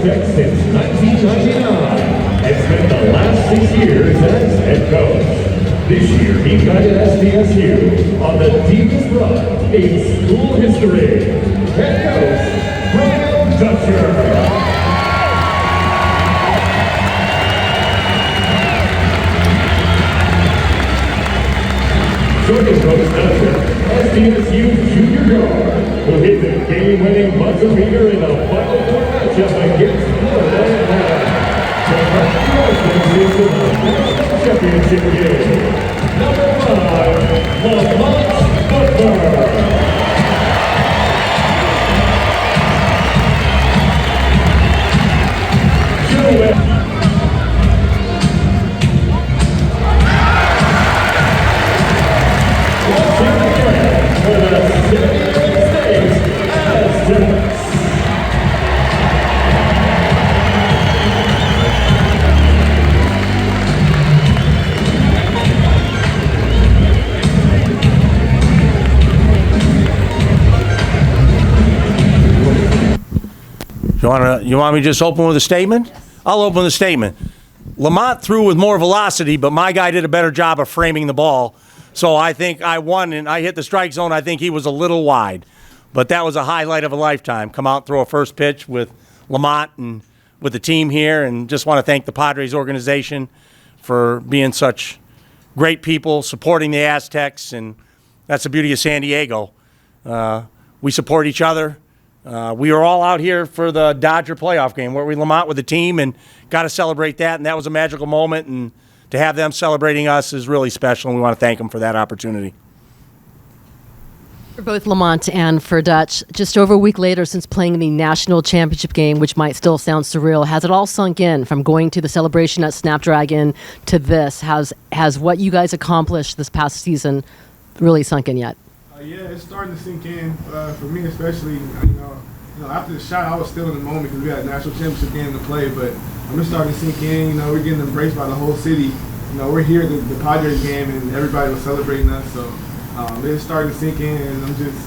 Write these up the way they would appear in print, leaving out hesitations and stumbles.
Aztecs since 1999. It's been the last 6 years as head coach. This year, he guided SDSU on the deepest run in school history. Head coach, Brian Dutcher. Joining Coach Dutcher, SDSU junior guard, who hit the game-winning buzzer beater in the final four matchup against Florida to help the Aztecs into the national championship game. Number 5, Lamont Butler. You want me to just open with a statement? Yes. I'll open with a statement. Lamont threw with more velocity, but my guy did a better job of framing the ball. So I think I won, and I hit the strike zone. I think he was a little wide. But that was a highlight of a lifetime. Come out and throw a first pitch with Lamont and with the team here, and just want to thank the Padres organization for being such great people, supporting the Aztecs, and that's the beauty of San Diego. We support each other. We were all out here for the Dodger playoff game where we Lamont with the team and got to celebrate that, and that was a magical moment, and to have them celebrating us is really special, and we want to thank them for that opportunity. For both Lamont and for Dutch, just over a week later since playing the national championship game, which might still sound surreal, has it all sunk in from going to the celebration at Snapdragon to this? Has what you guys accomplished this past season really sunk in yet? Yeah, it's starting to sink in for me, especially. After the shot, I was still in the moment because we had a national championship game to play. But it's starting to sink in. We're getting embraced by the whole city. We're here at the Padres game, and everybody was celebrating us. So it's starting to sink in, and I'm just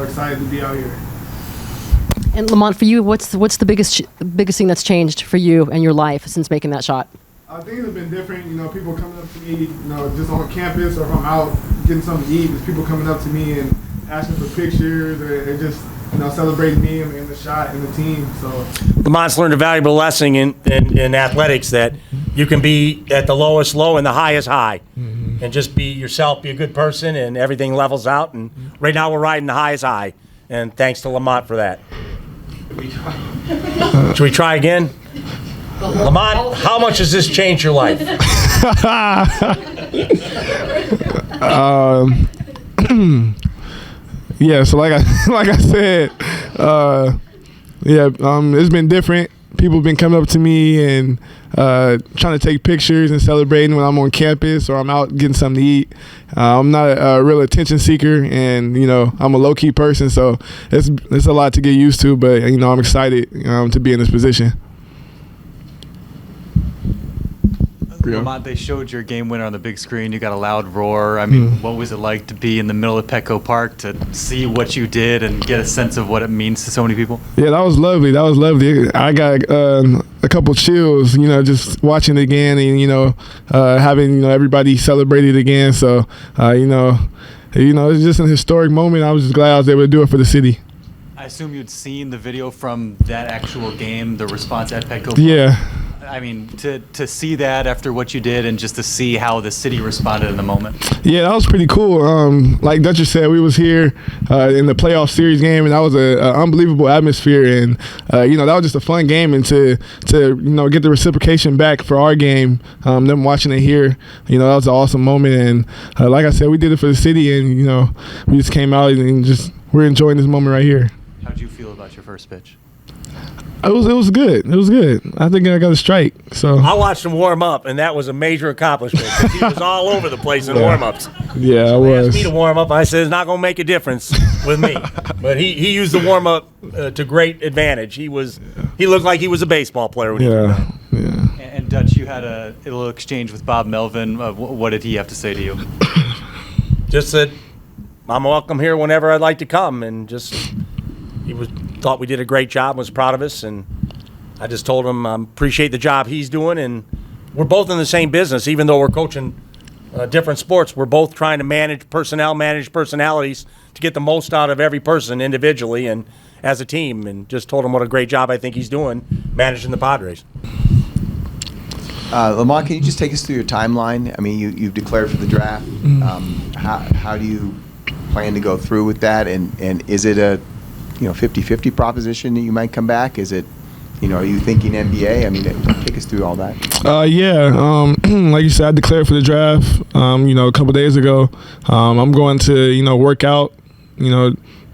excited to be out here. And Lamont, for you, what's the biggest thing that's changed for you and your life since making that shot? Things have been different. People coming up to me, just on campus, or if I'm out getting something to eat, there's people coming up to me and asking for pictures, or just celebrating me and the shot and the team. So Lamont's learned a valuable lesson in athletics, that you can be at the lowest low and the highest high, and just be yourself, be a good person, and everything levels out. And right now we're riding the highest high, and thanks to Lamont for that. Should we try again? Lamont, how much has this changed your life? Yeah, so like I said, it's been different. People have been coming up to me and trying to take pictures and celebrating when I'm on campus or I'm out getting something to eat. I'm not a real attention seeker, and I'm a low-key person, so it's a lot to get used to. But I'm excited to be in this position. Lamont, they showed your game winner on the big screen. You got a loud roar. I mean, what was it like to be in the middle of Petco Park, to see what you did and get a sense of what it means to so many people? Yeah, that was lovely. I got a couple chills, just watching it again, and having everybody celebrate it again. So it's just an historic moment. I was just glad I was able to do it for the city. I assume you'd seen the video from that actual game, the response at Petco Park. Yeah. I mean, to see that after what you did, and just to see how the city responded in the moment. Yeah, that was pretty cool. Like Dutcher said, we was here in the playoff series game, and that was an unbelievable atmosphere. And that was just a fun game, and to get the reciprocation back for our game, them watching it here, that was an awesome moment. And like I said, we did it for the city, and we just came out and we're enjoying this moment right here. How did you feel about your first pitch? It was good. It was good. I think I got a strike. So I watched him warm up, and that was a major accomplishment. He was all over the place in warm-ups. Yeah, so I he was. asked me to warm up. I said it's not going to make a difference with me. But he used the warm-up to great advantage. He looked like he was a baseball player when he came out. Yeah. And Dutch, you had a little exchange with Bob Melvin. What did he have to say to you? Just that I'm welcome here whenever I'd like to come, and thought we did a great job, was proud of us, and I just told him appreciate the job he's doing, and we're both in the same business, even though we're coaching different sports. We're both trying to manage personnel, manage personalities to get the most out of every person individually and as a team, and just told him what a great job I think he's doing managing the Padres. Lamont, can you just take us through your timeline? I mean, you've declared for the draft. How do you plan to go through with that? And is it a 50-50 proposition that you might come back? Is it, are you thinking NBA? I mean, take us through all that. Like you said, I declared for the draft, a couple days ago. I'm going to, work out,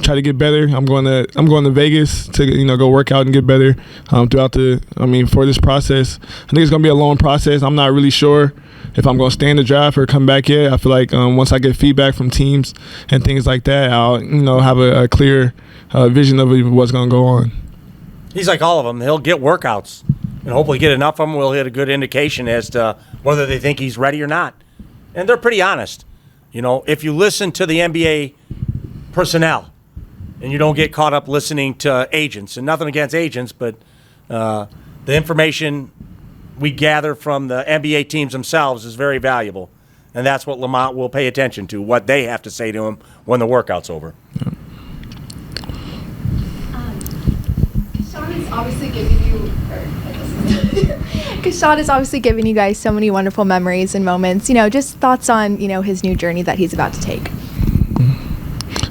try to get better. I'm going to Vegas to, go work out and get better for this process. I think it's going to be a long process. I'm not really sure if I'm going to stay in the draft or come back yet. I feel like once I get feedback from teams and things like that, I'll, have a clear vision of what's going to go on. He's like all of them. He'll get workouts and hopefully get enough of them. We'll get a good indication as to whether they think he's ready or not. And they're pretty honest. If you listen to the NBA personnel and you don't get caught up listening to agents, and nothing against agents, but the information we gather from the NBA teams themselves is very valuable. And that's what Lamont will pay attention to, what they have to say to him when the workout's over. Kashawn is obviously giving you guys so many wonderful memories and moments. Just thoughts on, his new journey that he's about to take.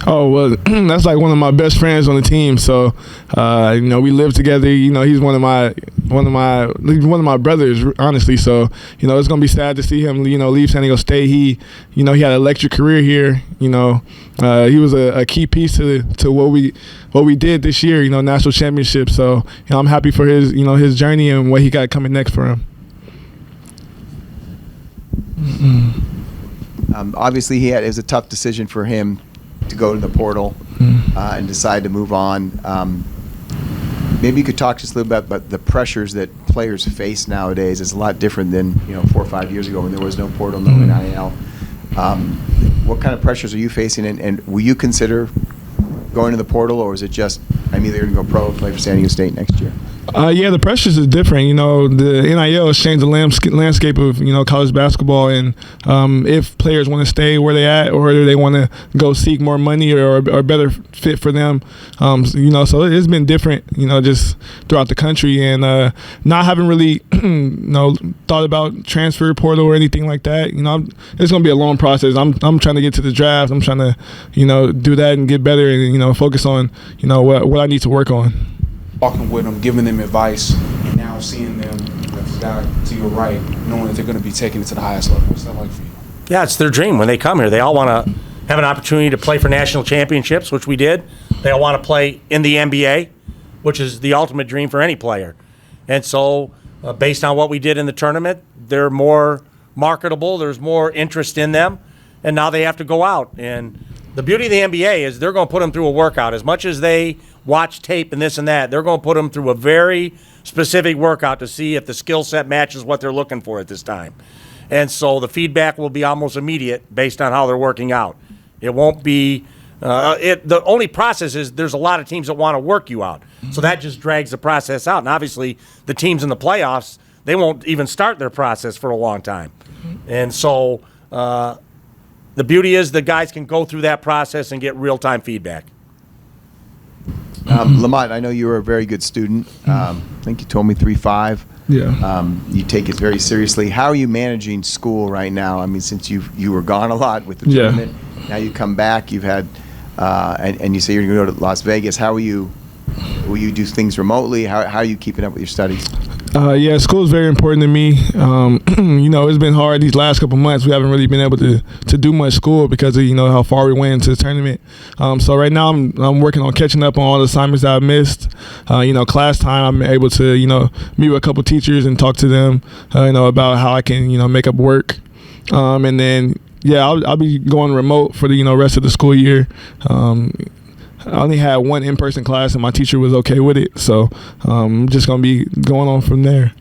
Oh, well, that's like one of my best friends on the team. So, we live together. He's one of my brothers, honestly. So, it's gonna be sad to see him, leave San Diego State. He had an electric career here. He was a key piece to what we did this year. National championship. So, I'm happy for his, his journey and what he got coming next for him. Obviously, it was a tough decision for him to go to the portal and decide to move on. Maybe you could talk just a little bit about the pressures that players face nowadays. It's a lot different than 4 or 5 years ago when there was no portal, no NIL. What kind of pressures are you facing, and will you consider going to the portal, or is it just I'm either going to go pro or play for San Diego State next year? The pressures is different. The NIL has changed the landscape of, college basketball. And if players want to stay where they at, or they want to go seek more money or better fit for them, so it's been different, just throughout the country. And not having really, thought about transfer portal or anything like that. It's going to be a long process. I'm trying to get to the draft. I'm trying to, do that and get better and, focus on, what I need to work on. Walking with them, giving them advice, and now seeing them down to your right, knowing that they're going to be taking it to the highest level. What's that like for you? Yeah, it's their dream when they come here. They all want to have an opportunity to play for national championships, which we did. They all want to play in the NBA, which is the ultimate dream for any player. And so, based on what we did in the tournament, they're more marketable. There's more interest in them, and now they have to go out. And the beauty of the NBA is they're going to put them through a workout. As much as they watch tape and this and that, they're going to put them through a very specific workout to see if the skill set matches what they're looking for at this time. And so the feedback will be almost immediate based on how they're working out. It won't be the only process is there's a lot of teams that want to work you out. So that just drags the process out. And obviously the teams in the playoffs, they won't even start their process for a long time. And so the beauty is the guys can go through that process and get real-time feedback. Lamont, I know you were a very good student. I think you told me 3.5. Yeah. You take it very seriously. How are you managing school right now? I mean, since you were gone a lot with the tournament, now you come back. You've had, and you say you're going to go to Las Vegas. How are you? Will you do things remotely? How are you keeping up with your studies? School is very important to me. It's been hard these last couple months. We haven't really been able to do much school because of, how far we went into the tournament. So right now I'm working on catching up on all the assignments that I missed. Class time, I'm able to, meet with a couple teachers and talk to them, about how I can, make up work. And then, I'll be going remote for the, rest of the school year. I only had one in-person class, and my teacher was okay with it. So I'm just going to be going on from there.